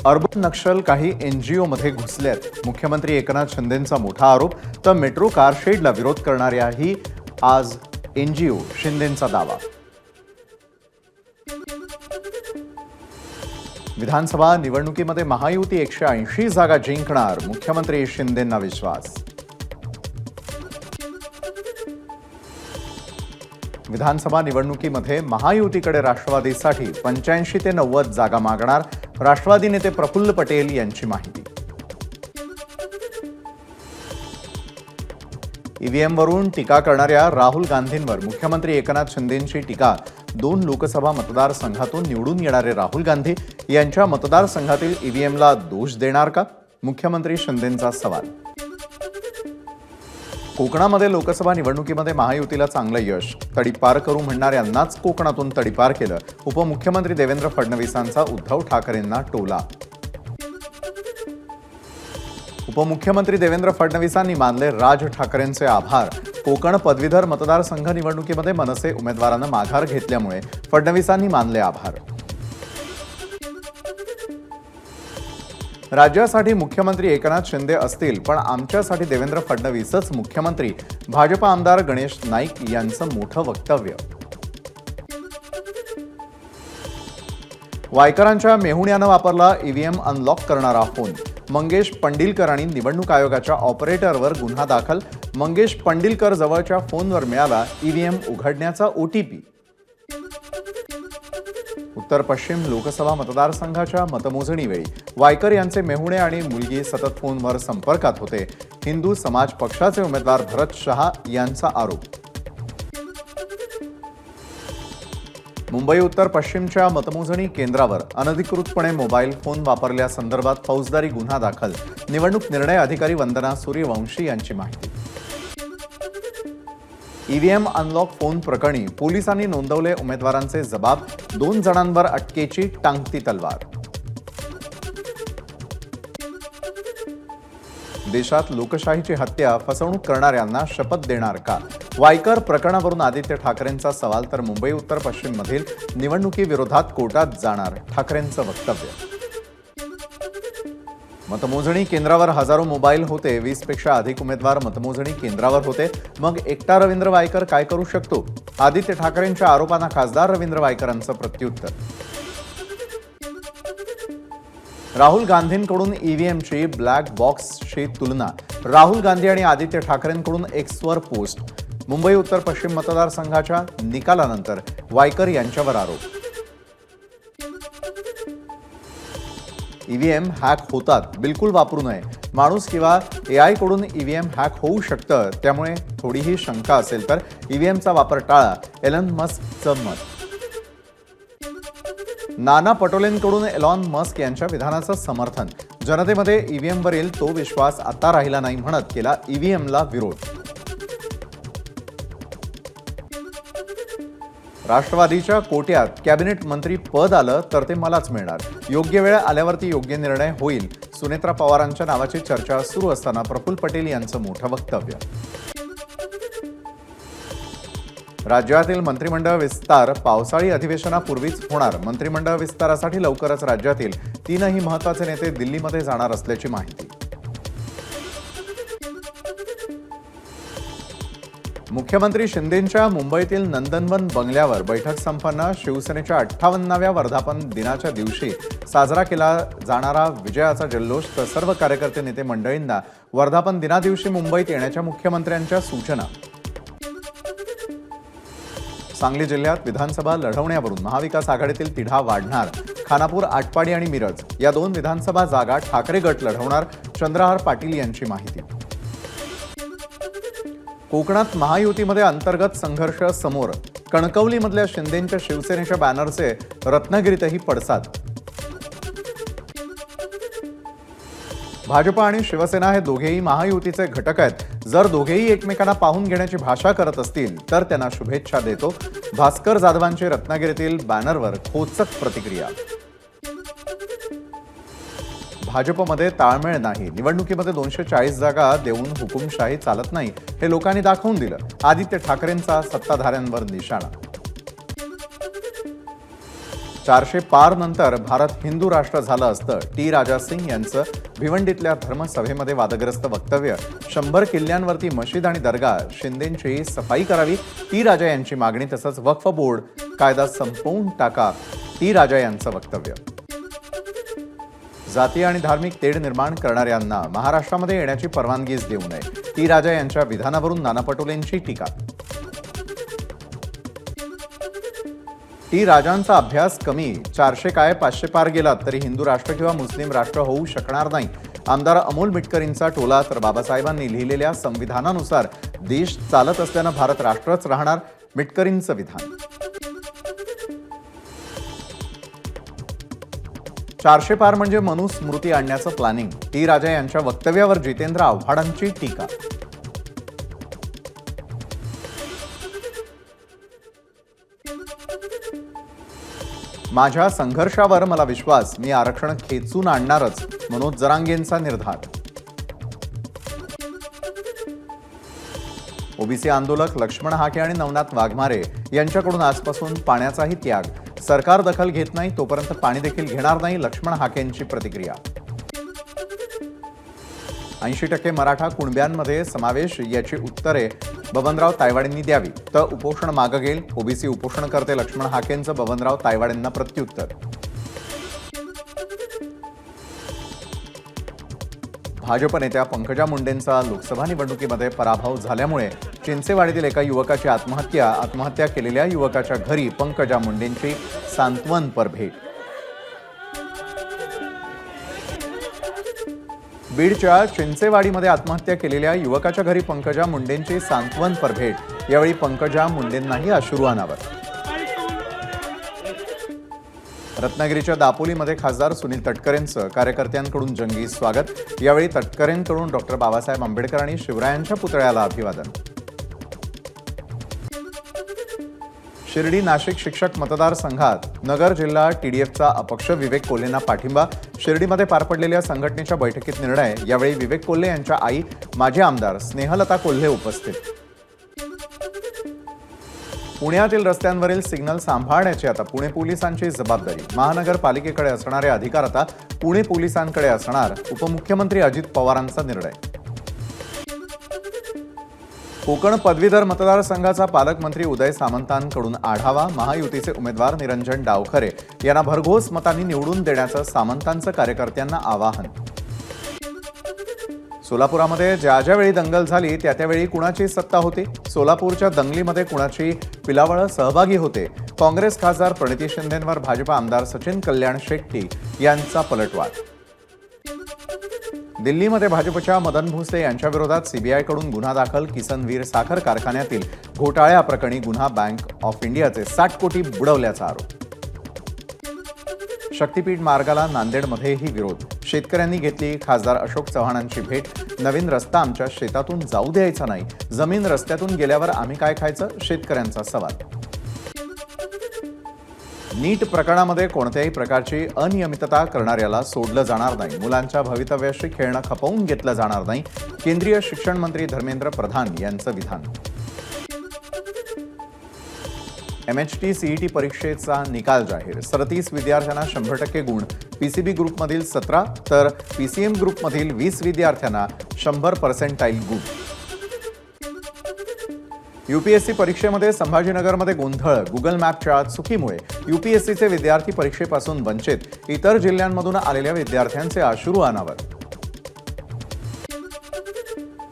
Urban नक्षल काही NGO मध्ये घुसलेत। मुख्यमंत्री एकनाथ शिंदेंचा मोठा आरोप। तर मेट्रो कार शेडला विरोध करणाऱ्याही आज एनजीओ शिंदेंचा दावा। विधानसभा निवडणुकीमध्ये महायुती 180 जागा जिंकणार, मुख्यमंत्री शिंदेंना विश्वास। विधानसभा निवडणुकीमध्ये महायुतीकडे राष्ट्रवादीसाठी 85 ते 90 जागा मागणार, राष्ट्रवादी नेते प्रफुल्ल पटेल यांची माहिती। ईव्हीएमवरून टीका करणाऱ्या राहुल गांधींवर मुख्यमंत्री एकनाथ शिंदेंची टीका। 2 लोकसभा मतदारसंघातून निवडून येणारे राहुल गांधी यांच्या मतदारसंघातील ईव्हीएमला दोष देणार का? मुख्यमंत्री शिंदेंचा सवाल। कोकणामध्ये लोकसभा निवडणुकीमध्ये महायुतीला चांगलं यश, तडीपार करू म्हणणाऱ्यांनाच कोकणातून तडीपार केलं। उपमुख्यमंत्री देवेंद्र फडणवीसांचा उद्धव ठाकरेंना टोला। उपमुख्यमंत्री देवेंद्र फडणवीसांनी मानले राज ठाकरेंचे आभार। कोकण पदवीधर मतदारसंघ निवडणुकीमध्ये मनसे उमेदवारानं माघार घेतल्यामुळे फडणवीसांनी मानले आभार। राज्यासाठी मुख्यमंत्री एकनाथ शिंदे असतील, पण आमच्यासाठी देवेंद्र फडणवीसच मुख्यमंत्री, भाजप आमदार गणेश नाईक यांचं मोठं वक्तव्य। वायकरांच्या मेहुण्यानं वापरला ईव्हीएम अनलॉक करणारा फोन। मंगेश पंडिलकर आणि निवडणूक आयोगाच्या ऑपरेटरवर गुन्हा दाखल। मंगेश पंडिलकर जवळच्या फोनवर मिळाला ईव्हीएम उघडण्याचा ओटीपी। उत्तर पश्चिम लोकसभा मतदारसंघाच्या मतमोजणीवेळी वायकर यांचे मेहुणे आणि मुलगी सतत फोनवर संपर्कात होते। हिंदू समाज पक्षाचे उमेदवार भरत शहा यांचा आरोप। मुंबई उत्तर पश्चिमच्या मतमोजणी केंद्रावर अनधिकृतपणे मोबाईल फोन वापरल्यासंदर्भात फौजदारी गुन्हा दाखल। निवडणूक निर्णय अधिकारी वंदना सूर्यवंशी यांची माहिती। ईव्हीएम अनलॉक फोन प्रकरणी पोलिसांनी नोंदवले उमेदवारांचे जबाब। 2 जणांवर अटकेची टांगती तलवार। देशात लोकशाहीची हत्या, फसवणूक करणाऱ्यांना शपथ देणार का? वायकर प्रकरणावरून आदित्य ठाकरेंचा सवाल। तर मुंबई उत्तर पश्चिममधील निवडणुकीविरोधात कोर्टात जाणार, ठाकरेंचं वक्तव्य। मतमोजणी केंद्रावर हजारो मोबाईल होते। 20 पेक्षा अधिक उमेदवार मतमोजणी केंद्रावर होते। मग एकटा रवींद्र वायकर काय करू शकतो? आदित्य ठाकरेंच्या आरोपांना खासदार रवींद्र वायकरांचं प्रत्युत्तर। राहुल गांधींकडून ईव्हीएमची ब्लॅक बॉक्सशी तुलना। राहुल गांधी आणि आदित्य ठाकरेंकडून एक्सवर पोस्ट। मुंबई उत्तर पश्चिम मतदारसंघाच्या निकालानंतर वायकर यांच्यावर आरोप। ईव्हीएम हॅक होतात, बिलकुल वापरू नये। माणूस किंवा एआय कडून ईव्हीएम हॅक होऊ शकतं, त्यामुळे थोडीही शंका असेल तर ईव्हीएमचा वापर टाळा, एलन मस्कचं मत। नाना पटोलेंकडून एलॉन मस्क यांच्या विधानाचं समर्थन। जनतेमध्ये ईव्हीएमवरील तो विश्वास आता राहिला नाही म्हणत केला ईव्हीएमला विरोध। राष्ट्रवादीच्या कोट्यात कॅबिनेट मंत्री पद आलं तर ते मलाच मिळणार। योग्य वेळ आल्यावरती योग्य निर्णय होईल। सुनेत्रा पवारांच्या नावाची चर्चा सुरू असताना प्रफुल्ल पटेल यांचं मोठं वक्तव्य। राज्यातील मंत्रिमंडळ विस्तार पावसाळी अधिवेशनापूर्वीच होणार। मंत्रिमंडळ विस्तारासाठी लवकरच राज्यातील 3ही महत्त्वाचे नेते दिल्लीमध्ये जाणार असल्याची माहिती। मुख्यमंत्री शिंदेंच्या मुंबईतील नंदनवन बंगल्यावर बैठक संपन्न। शिवसेनेच्या 58व्या वर्धापन दिनाच्या दिवशी साजरा केला जाणारा विजयाचा जल्लोष। तर सर्व कार्यकर्ते नेते मंडळींना वर्धापन दिनादिवशी मुंबईत येण्याच्या मुख्यमंत्र्यांच्या सूचना। सांगली जिल्ह्यात विधानसभा लढवण्यावरून महाविकास आघाडीतील तिढा वाढणार। खानापूर, आटपाडी आणि मिरज या 2 विधानसभा जागा ठाकरे गट लढवणार। चंद्रहार पाटील यांची माहिती। कोकणात महायुतीमध्ये अंतर्गत संघर्ष समोर। कणकवलीमधल्या शिंदेंच्या शिवसेनेच्या बॅनरचे रत्नागिरीतही पडसाद। भाजप आणि शिवसेना हे दोघेही महायुतीचे घटक आहेत। जर दोघेही एकमेकांना पाहून घेण्याची भाषा करत असतील तर त्यांना शुभेच्छा देतो। भास्कर जाधवांची रत्नागिरीतील बॅनरवर खोचक प्रतिक्रिया। भाजपमध्ये ताळमेळ नाही। निवडणुकीमध्ये 240 जागा देऊन हुकुमशाही चालत नाही, हे लोकांनी दाखवून दिलं। आदित्य ठाकरेंचा सत्ताधाऱ्यांवर निशाणा। 400 पार नंतर भारत हिंदू राष्ट्र झालं असतं. टी राजा सिंग यांचं भिवंडीतल्या धर्मसभेमध्ये वादग्रस्त वक्तव्य. 100 किल्ल्यांवरती मशीद आणि दर्गा, शिंदेंची सफाई करावी, टी राजा यांची मागणी. तसंच वक्फ बोर्ड कायदा संपवून टाका, टी राजा यांचं वक्तव्य. जाती आणि धार्मिक तेढ निर्माण करणाऱ्यांना महाराष्ट्रामध्ये येण्याची परवानगीच देऊ नये, टी राजा यांच्या विधानावरून नाना पटोलेंची टीका. टी राजांचा अभ्यास कमी, 400 काय 500 पार गेलात तरी हिंदू राष्ट्र किंवा मुस्लिम राष्ट्र होऊ शकणार नाही. आमदार अमोल मिटकरींचा टोला. तर बाबासाहेबांनी लिहिलेल्या संविधानानुसार देश चालत असल्यानं भारत राष्ट्रच राहणार, मिटकरींचं विधान. 400 पार म्हणजे मनुस्मृती आणण्याचं प्लॅनिंग, टी राजा यांच्या वक्तव्यावर जितेंद्र आव्हाडांची टीका. माझ्या संघर्षावर मला विश्वास, मी आरक्षण खेचून आणणारच, मनोज जरांगेंचा निर्धार. ओबीसी आंदोलक लक्ष्मण हाके आणि नवनाथ वाघमारे यांच्याकडून आजपासून पाण्याचाही त्याग. सरकार दखल घेत नाही तोपर्यंत पाणी देखील घेणार नाही, लक्ष्मण हाकेंची प्रतिक्रिया. 80% मराठा कुणब्यांमध्ये समावेश याची उत्तरे बबनराव तायवाडेंनी द्यावी, तर उपोषण मागे घेईल. ओबीसी उपोषणकर्ते लक्ष्मण हाकेंचं बबनराव तायवाडेंना प्रत्युत्तर. भाजप नेत्या पंकजा मुंडेंचा लोकसभा निवडणुकीमध्ये पराभव झाल्यामुळे चिंचेवाडीतील एका युवकाची आत्महत्या केलेल्या युवकाच्या घरी पंकजा मुंडेंची सांत्वनपर भेट. बीडच्या चिंचेवाडीमध्ये आत्महत्या केलेल्या युवकाच्या घरी पंकजा मुंडेंची सांत्वनपर भेट. यावेळी पंकजा मुंडेंनाही अश्रू अनावर. रत्नागिरीच्या दापोलीमध्ये खासदार सुनील तटकरेंचं कार्यकर्त्यांकडून जंगी स्वागत. यावेळी तटकरेंकडून डॉक्टर बाबासाहेब आंबेडकर आणि शिवरायांच्या पुतळ्याला अभिवादन. शिर्डी नाशिक शिक्षक मतदारसंघात नगर जिल्हा टीडीएफचा अपक्ष विवेक कोल्हेंना पाठिंबा. शिर्डीमध्ये पार पडलेल्या संघटनेच्या बैठकीत निर्णय. यावेळी विवेक कोल्हे यांच्या आई माजी आमदार स्नेहलता कोल्हे उपस्थित. पुण्यातील रस्त्यांवरील सिग्नल सांभाळण्याची आता पुणे पोलिसांची जबाबदारी. महानगरपालिकेकडे असणारे अधिकार आता पुणे पोलिसांकडे असणार. उपमुख्यमंत्री अजित पवारांचा निर्णय. कोकण पदवीधर मतदारसंघाचा पालकमंत्री उदय सामंतांकडून आढावा. महायुतीचे उमेदवार निरंजन डावखरे यांना भरघोस मतांनी निवडून देण्याचं सामंतांचं कार्यकर्त्यांना आवाहन. सोलापुरामध्ये ज्यावेळी दंगल झाली त्यावेळी कुणाची सत्ता होती? सोलापूरच्या दंगलीमध्ये कुणाची पिलावळ सहभागी होते? काँग्रेस खासदार प्रणिती शिंदेंवर भाजप आमदार सचिन कल्याण शेट्टी यांचा पलटवार. दिल्लीमध्ये भाजपच्या मदन भोसले यांच्या विरोधात सीबीआयकडून गुन्हा दाखल. किसनवीर साखर कारखान्यातील घोटाळ्याप्रकरणी गुन्हा बँक ऑफ इंडियाचे 60 कोटी बुडवल्याचा आरोप. शक्तीपीठ मार्गाला नांदेडमध्येही विरोध. शेतकऱ्यांनी घेतली खासदार अशोक चव्हाणांची भेट. नवीन रस्ता आमच्या शेतातून जाऊ द्यायचा नाही, जमीन रस्त्यातून गेल्यावर आम्ही काय खायचं? शेतकऱ्यांचा सवाल. नीट प्रकरणामध्ये कोणत्याही प्रकारची अनियमितता करणाऱ्याला सोडलं जाणार नाही. मुलांच्या भवितव्याशी खेळणं खपवून घेतलं जाणार नाही. केंद्रीय शिक्षण मंत्री धर्मेंद्र प्रधान यांचं विधान. MHT CET परीक्षेचा निकाल जाहीर. 37 विद्यार्थ्यांना 100% गुण. PCB ग्रुपमधील 17 तर PCM ग्रुपमधील 20 विद्यार्थ्यांना 100% गुण. UPSC परीक्षेमध्ये संभाजीनगरमध्ये गोंधळ. गुगल मॅपच्या चुकीमुळे UPSCचे विद्यार्थी परीक्षेपासून वंचित. इतर जिल्ह्यांमधून आलेल्या विद्यार्थ्यांचे अश्रू अनावर.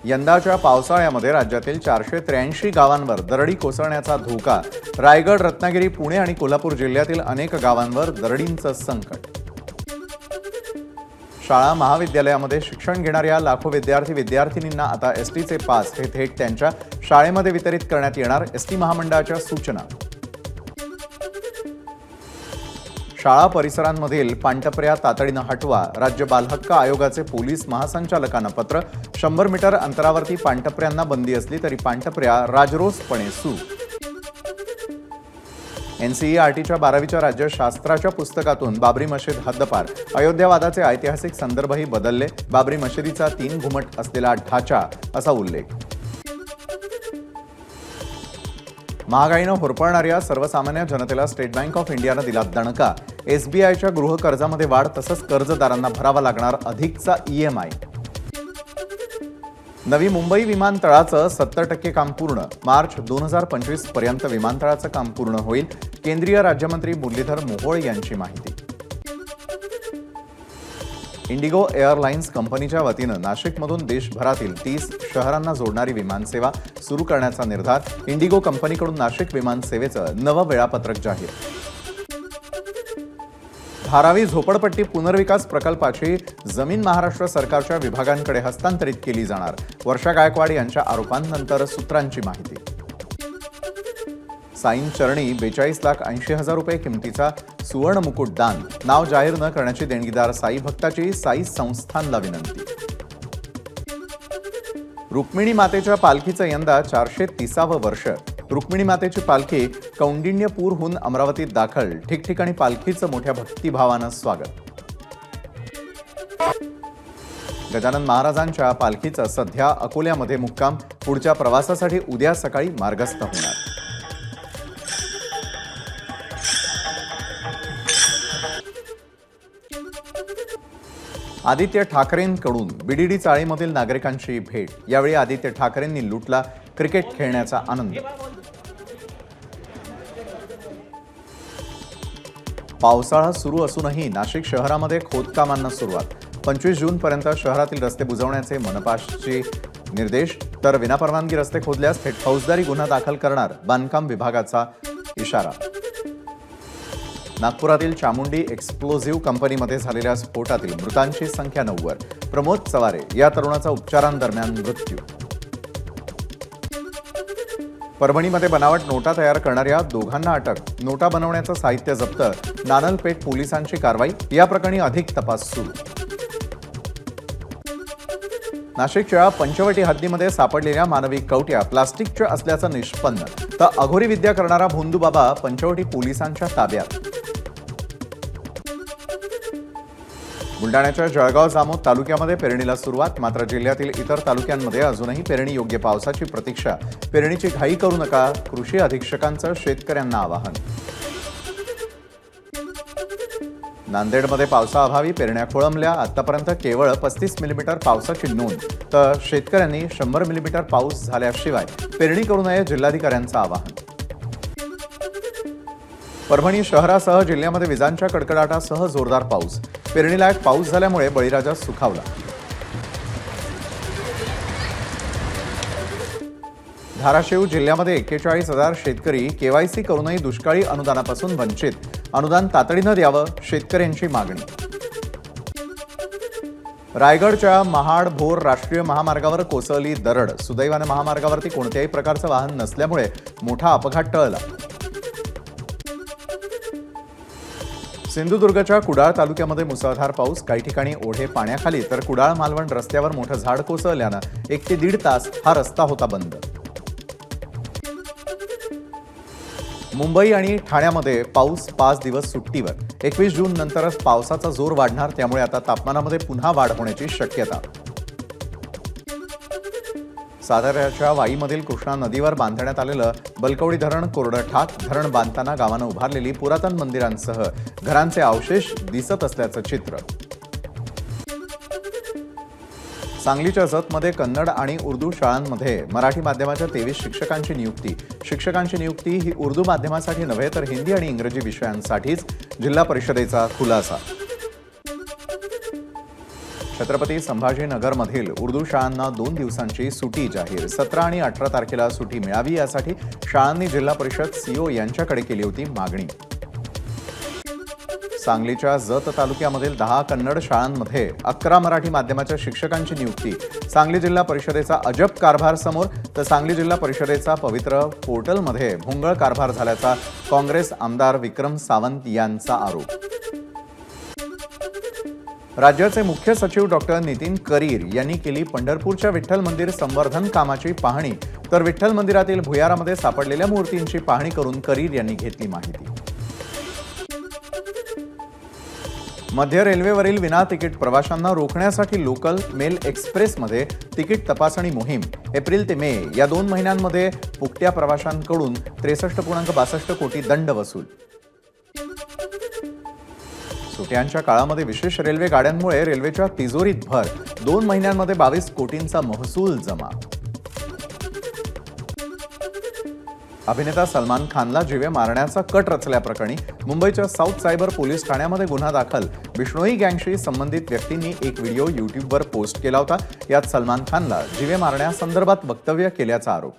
यंदाच्या पावसाळ्यामध्ये राज्यातील 483 गावांवर दरडी कोसळण्याचा धोका. रायगड, रत्नागिरी, पुणे आणि कोल्हापूर जिल्ह्यातील अनेक गावांवर दरडींचं संकट. शाळा महाविद्यालयामध्ये शिक्षण घेणाऱ्या लाखो विद्यार्थी-विद्यार्थिनींना आता एसटीचे पास हे थेट त्यांच्या शाळेमध्ये वितरित करण्यात येणार. एसटी महामंडळाच्या सूचना. शाळा परिसरांमधील पाणटपऱ्या तातडीनं हटवा. राज्य बालहक्क आयोगाचे पोलीस महासंचालकांना पत्र. 100 मीटर अंतरावरती पाणटपऱ्यांना बंदी असली तरी पाणटपऱ्या राजरोसपणे सुरू. NCERTच्या 12वीच्या राज्यशास्त्राच्या पुस्तकातून बाबरी मशीद हद्दपार. अयोध्यावादाचे ऐतिहासिक संदर्भही बदलले. बाबरी मशिदीचा 3 घुमट असलेला ढाचा असा उल्लेख. महागाईनं होरपळणाऱ्या सर्वसामान्य जनतेला स्टेट बँक ऑफ इंडियानं दिला दणका. एसबीआयच्या गृह कर्जामध्ये वाढ, तसंच कर्जदारांना भरावा लागणार अधिकचा EMI. नवी मुंबई विमानतळाचं 70% काम पूर्ण. मार्च 2025 पर्यंत विमानतळाचं काम पूर्ण होईल. केंद्रीय राज्यमंत्री मुरलीधर मोहोळ यांची माहिती. इंडिगो एअरलाइन्स कंपनीच्या वतीनं नाशिकमधून देशभरातील 30 शहरांना जोडणारी विमानसेवा सुरू करण्याचा निर्धार. इंडिगो कंपनीकडून नाशिक विमानसेवेचं नवं वेळापत्रक जाहीर. धारावी झोपडपट्टी पुनर्विकास प्रकल्पाची जमीन महाराष्ट्र सरकारच्या विभागांकडे हस्तांतरित केली जाणार. वर्षा गायकवाड यांच्या आरोपांनंतर सूत्रांची माहिती. साईं चरणी 42,80,000 रुपये किमतीचा सुवर्ण मुकुट दान. नाव जाहीर न करण्याची देणगीदार साई भक्ताची साई संस्थानला विनंती. रुक्मिणी मातेच्या पालखीचं यंदा 430वं वर्ष. रुक्मिणी मातेची पालखी कौंडिण्यपूरहून अमरावतीत दाखल. ठिकठिकाणी पालखीचं मोठ्या भक्तिभावानं स्वागत. गजानन महाराजांच्या पालखीचं सध्या अकोल्यामध्ये मुक्काम. पुढच्या प्रवासासाठी उद्या सकाळी मार्गस्थ होणार. आदित्य ठाकरेंकडून बीडीडी चाळीमधील नागरिकांची भेट. यावेळी आदित्य ठाकरेंनी लुटला क्रिकेट खेळण्याचा आनंद. पावसाळा सुरू असूनही नाशिक शहरामध्ये खोदकामांना सुरुवात. 25 जूनपर्यंत शहरातील रस्ते बुजवण्याचे मनपाचे निर्देश. तर विनापरवानगी रस्ते खोदल्यास थेट फौजदारी गुन्हा दाखल करणार बांधकाम विभागाचा इशारा. नागपुरातील चामुंडी एक्सप्लोझिव्ह कंपनीमध्ये झालेल्या स्फोटातील मृतांची संख्या 9 वर. प्रमोद चवारे या तरुणाचा उपचारांदरम्यान मृत्यू. परभणीमध्ये बनावट नोटा तयार करणाऱ्या दोघांना अटक. नोटा बनवण्याचं साहित्य जप्त. नानलपेठ पोलिसांची कारवाई. या प्रकरणी अधिक तपास सुरू. नाशिकच्या पंचवटी हद्दीमध्ये सापडलेल्या मानवी कवट्या प्लास्टिकच्या असल्याचं निष्पन्न. तर अघोरी विद्या करणारा भोंदूबाबा पंचवटी पोलिसांच्या ताब्यात. बुलडाण्याच्या जळगाव जामोद तालुक्यामध्ये पेरणीला सुरुवात. मात्र जिल्ह्यातील इतर तालुक्यांमध्ये अजूनही पेरणी योग्य पावसाची प्रतीक्षा. पेरणीची घाई करू नका, कृषी अधीक्षकांचं शेतकऱ्यांना आवाहन. नांदेडमध्ये पावसाअभावी पेरण्या खोळंबल्या. आतापर्यंत केवळ 35 मिलीमीटर पावसाची नोंद. तर शेतकऱ्यांनी 100 मिलीमीटर पाऊस झाल्याशिवाय पेरणी करू नये, जिल्हाधिकाऱ्यांचं आवाहन. परभणी शहरासह जिल्ह्यामध्ये विजांच्या कडकडाटासह जोरदार पाऊस. पेरणीलायक पाऊस झाल्यामुळे बळीराजा सुखावला. धाराशिव जिल्ह्यामध्ये 41,000 शेतकरी KYC करूनही दुष्काळी अनुदानापासून वंचित. अनुदान तातडीनं द्यावं, शेतकऱ्यांची मागणी. रायगडच्या महाड भोर राष्ट्रीय महामार्गावर कोसळली दरड. सुदैवानं महामार्गावरती कोणत्याही प्रकारचं वाहन नसल्यामुळे मोठा अपघात टळला. सिंधुदुर्गच्या कुडाळ तालुक्यामध्ये मुसळधार पाऊस. काही ठिकाणी ओढे पाण्याखाली. तर कुडाळ मालवण रस्त्यावर मोठं झाड कोसळल्यानं 1 ते 1.5 तास हा रस्ता होता बंद. मुंबई आणि ठाण्यामध्ये पाऊस 5 दिवस सुट्टीवर. 21 जून नंतरच पावसाचा जोर वाढणार. त्यामुळे आता तापमानामध्ये पुन्हा वाढ होण्याची शक्यता. साताऱ्याच्या वाईमधील कृष्णा नदीवर बांधण्यात आलेलं बलकवडी धरण कोरडं ठाक. धरण बांधताना गावानं उभारलेली पुरातन मंदिरांसह घरांचे अवशेष दिसत असल्याचं चित्र. सांगलीच्या जतमध्ये कन्नड आणि उर्दू शाळांमध्ये मराठी माध्यमाच्या 23 शिक्षकांची नियुक्ती. शिक्षकांची नियुक्ती ही उर्दू माध्यमासाठी नव्हे तर हिंदी आणि इंग्रजी विषयांसाठीच. जिल्हा परिषदेचा खुलासा. छत्रपती संभाजीनगरमधील उर्दू शाळांना 2 दिवसांची सुटी जाहीर. 17 आणि 18 तारखेला सुटी मिळावी यासाठी शाळांनी जिल्हा परिषद CO यांच्याकडे केली होती मागणी. सांगलीच्या जत तालुक्यामधील 10 कन्नड शाळांमध्ये 11 मराठी माध्यमाच्या शिक्षकांची नियुक्ती. सांगली जिल्हा परिषदेचा अजब कारभार समोर. तर सांगली जिल्हा परिषदेचा पवित्र पोर्टलमध्ये भोंगळ कारभार झाल्याचा काँग्रेस आमदार विक्रम सावंत यांचा आरोप. राज्याचे मुख्य सचिव डॉक्टर नितीन करीर यांनी केली पंढरपूरच्या विठ्ठल मंदिर संवर्धन कामाची पाहणी. तर विठ्ठल मंदिरातील भुयारामध्ये सापडलेल्या मूर्तींची पाहणी करून करीर यांनी घेतली माहिती. मध्य रेल्वेवरील विना तिकीट प्रवाशांना रोखण्यासाठी लोकल मेल एक्सप्रेसमध्ये तिकीट तपासणी मोहीम एप्रिल ते मे या 2 महिन्यांमध्ये फुकट्या प्रवाशांकडून 63.62 कोटी दंड वसूल. सुट्यांच्या काळामध्ये विशेष रेल्वे गाड्यांमुळे रेल्वेच्या तिजोरीत भर. 2 महिन्यांमध्ये 22 कोटींचा महसूल जमा. अभिनेता सलमान खानला जीवे मारण्याचा कट रचल्याप्रकरणी मुंबईच्या साऊथ सायबर पोलीस ठाण्यामध्ये गुन्हा दाखल. बिश्नोई गँगशी संबंधित व्यक्तींनी एक व्हिडिओ यूट्यूबवर पोस्ट केला होता. यात सलमान खानला जीवे मारण्यासंदर्भात वक्तव्य केल्याचा आरोप.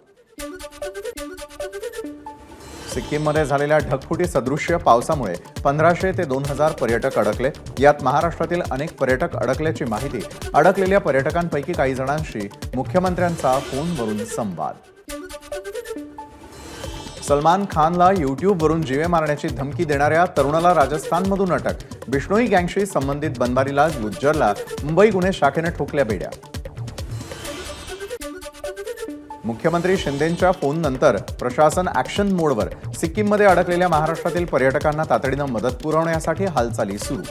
सिक्कीममध्ये झालेल्या ढगफुटी सदृश्य पावसामुळे 1500 ते 2000 पर्यटक अडकले. यात महाराष्ट्रातील अनेक पर्यटक अडकल्याची माहिती. अडकलेल्या पर्यटकांपैकी काही जणांशी मुख्यमंत्र्यांचा फोनवरून संवाद. सलमान खानला यूट्यूबवरून जीवे मारण्याची धमकी देणाऱ्या तरुणाला राजस्थानमधून अटक. बिश्नोई गँगशी संबंधित बनवारीलाल गुज्जरला मुंबई गुन्हे शाखेने ठोकल्या बेड्या. मुख्यमंत्री शिंदेंच्या फोननंतर प्रशासन ॲक्शन मोडवर. सिक्कीममध्ये अडकलेल्या महाराष्ट्रातील पर्यटकांना तातडीनं मदत पुरवण्यासाठी हालचाली सुरू.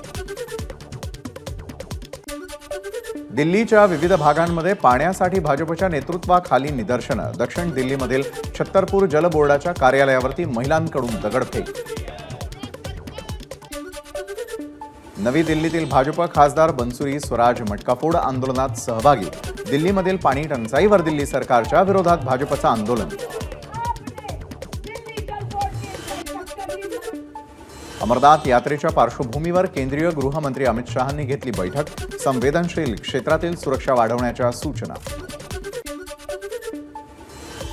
दिल्लीच्या विविध भागांमध्ये पाण्यासाठी भाजपच्या नेतृत्वाखाली निदर्शनं. दक्षिण दिल्लीमधील छत्तरपूर जल बोर्डाच्या कार्यालयावरती महिलांकडून दगडफेक. नवी दिल्लीतील भाजप खासदार बनसुरी स्वराज मटकाफोड आंदोलनात सहभागी. दिल्लीमधील पाणी टंचाईवर दिल्ली सरकारच्या विरोधात भाजपचं आंदोलन. अमरनाथ यात्रेच्या पार्श्वभूमीवर केंद्रीय गृहमंत्री अमित शहांनी घेतली बैठक. संवेदनशील क्षेत्रातील सुरक्षा वाढवण्याच्या सूचना.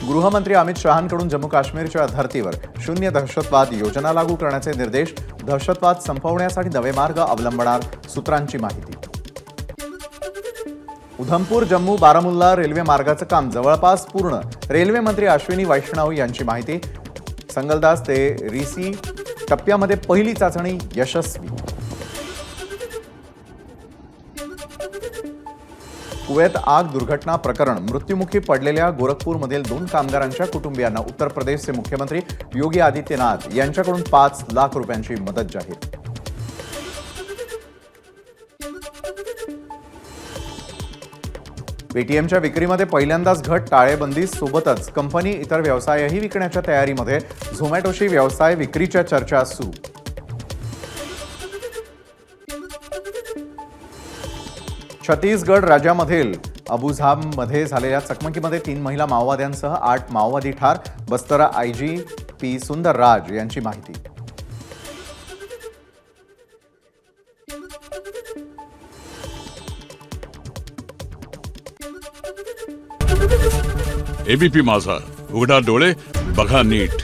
गृहमंत्री अमित शहांकडून जम्मू काश्मीरच्या धर्तीवर शून्य दहशतवाद योजना लागू करण्याचे निर्देश. दहशतवाद संपवण्यासाठी नवे मार्ग अवलंबणार सूत्रांची माहिती. उधमपूर जम्मू बारामुल्ला रेल्वे मार्गाचं काम जवळपास पूर्ण. रेल्वे मंत्री अश्विनी वैष्णव यांची माहिती. संगलदास ते रिसी टप्प्यामध्ये पहिली चाचणी यशस्वी. कुवेत आग दुर्घटना प्रकरण. मृत्युमुखी पडलेल्या गोरखपूरमधील 2 कामगारांच्या कुटुंबियांना उत्तर प्रदेशचे मुख्यमंत्री योगी आदित्यनाथ यांच्याकडून 5 लाख रुपयांची मदत जाहीर. पेटीएमच्या विक्रीमध्ये पहिल्यांदाच घट. टाळेबंदी सोबतच कंपनी इतर व्यवसायही विकण्याच्या तयारीमध्ये. झोमॅटोशी व्यवसाय विक्रीच्या चर्चा सुरू. छत्तीसगड राज्यामधील अबुझामध्ये झालेल्या चकमकीमध्ये 3 महिला माओवाद्यांसह 8 माओवादी ठार. बस्तर आयजी पी सुंदर राज यांची माहिती. एबीपी माझा, उघडा डोळे बघा नीट.